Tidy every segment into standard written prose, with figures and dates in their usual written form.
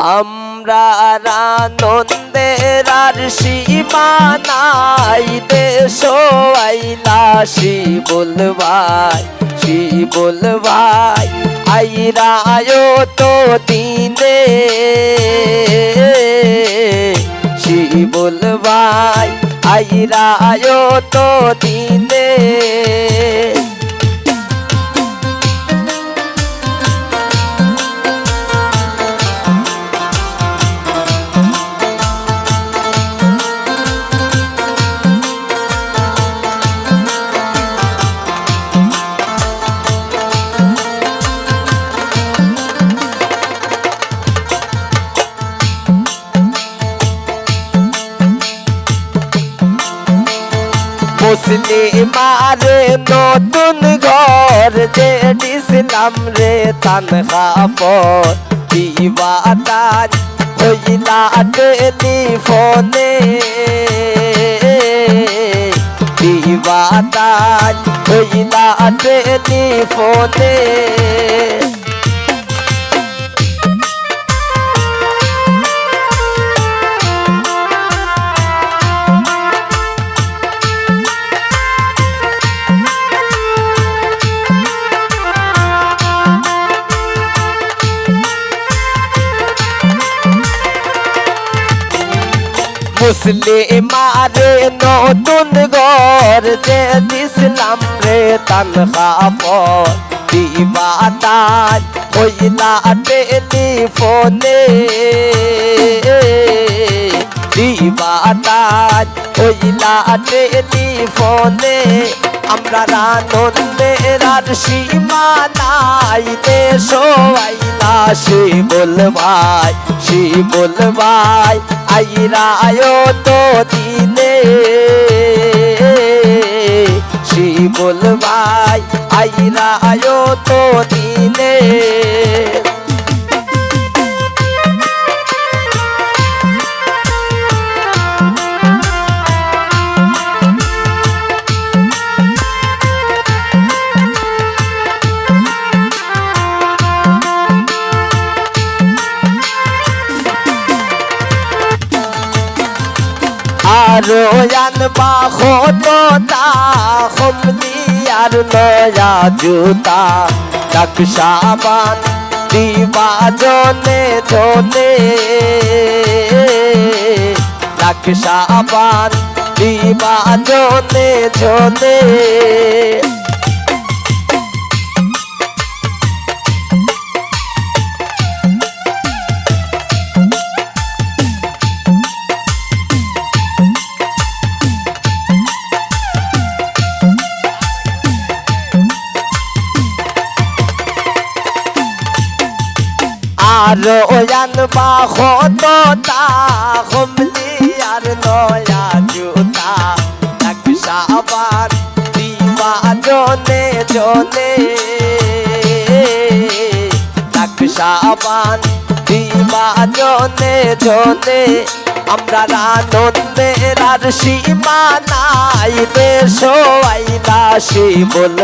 আমরা আনন্দের আর সীমা নাই, দেশ আইলা শিবুল ভাই আইরা আয়ো তো দিনে, শিবুল ভাই আইরা আয়ো তো দিনে। মুসলিমারে নতুন ঘর যে দিছিলাম রে তানখাপর, বিবাদান হইলা টেলিফোনে, বিবাদান হইলা টেলিফোনে। মুসলিমারে নতুন ঘর যে দিছিলাম রে তানখাপর, বিবাদান হইলা টেলিফোনে, বিবাদান হইলা টেলিফোনে। আমরা আনন্দের আর সীমা নাই, দেশ আইলা শিবুল ভাই আইরা আয়ো তো দিনে, শিবুল ভাই আইরা আয়ো তো দিনে। আরো আনবা হতো তা হমলি আর নয়া জুতা, নকশাবান দিবা জনে জনে, নকশাবান দিবা জনে জনে। আরো আনবা হতো তা হমলি আর নয়া জুতা, নকশাবান দিবা জনে জনে, নকশাবান দিবা জনে জনে। আমরা আনন্দের আর সীমা নাই, দেশ আইলা শিবুল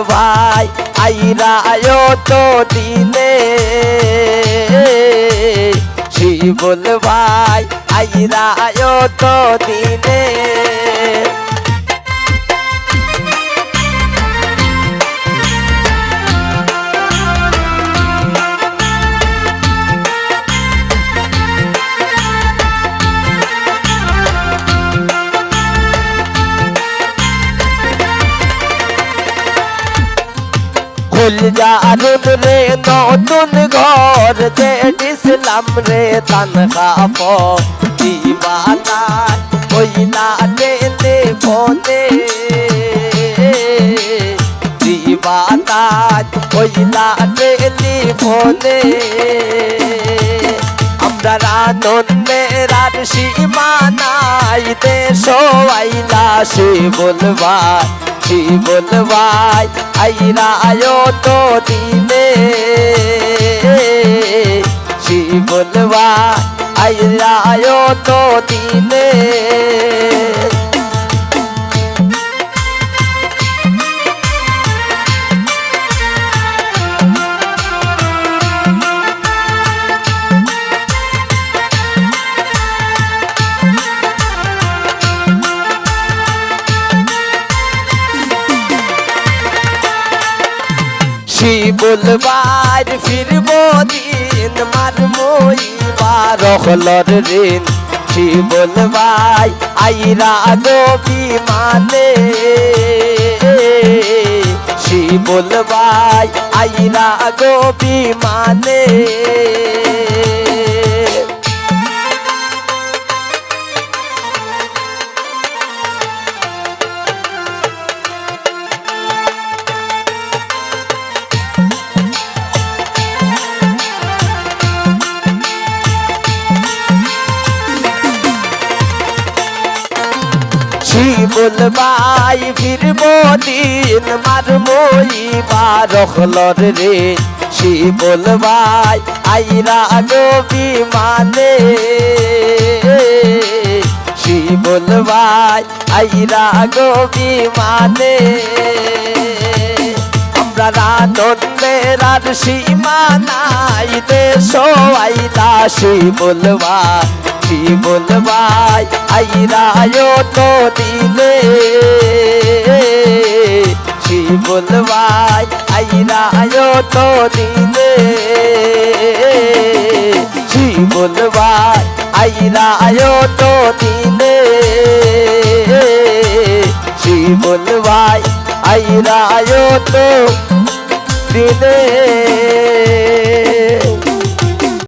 ভাই আইরা আয়ো তো দিনে, শিবুল ভাই আইরা আয়ো তো দিনে। ফুলজারুন রে নতুন ঘর যে দিছিলাম রে তানখাপর, বিবাদান হইলা টেলিফোনে, বিবাদান হইলা টেলিফোনে। আমরা আনন্দের আর সীমা নাই, দেশ আইলা শিবুল ভাই আইরা আয়ো তো দিনে, শিবুল ভাই আইরা আয়ো তো দিনে। বলবার ফিরব দিন মারমই বারহলর ঋণ সি বলবাই আইরা গো বিমানে সি বলবাই আইরা গো বিমানে বলবাই ফিরব দিন মারমই বারহলর রে সি বলবাই আইরা গো বিমানে সি বলবাই আইরা গো বিমানে আমরা আনন্দের আর সীমা নাই দেশ আইলা সি বলবাই সি বলবাই আইরা তো দিলে সি বলবাই আইরা তো দিলে সি বলবাই আইরা তো দিলে সি বলবাই আইরা তো দিলে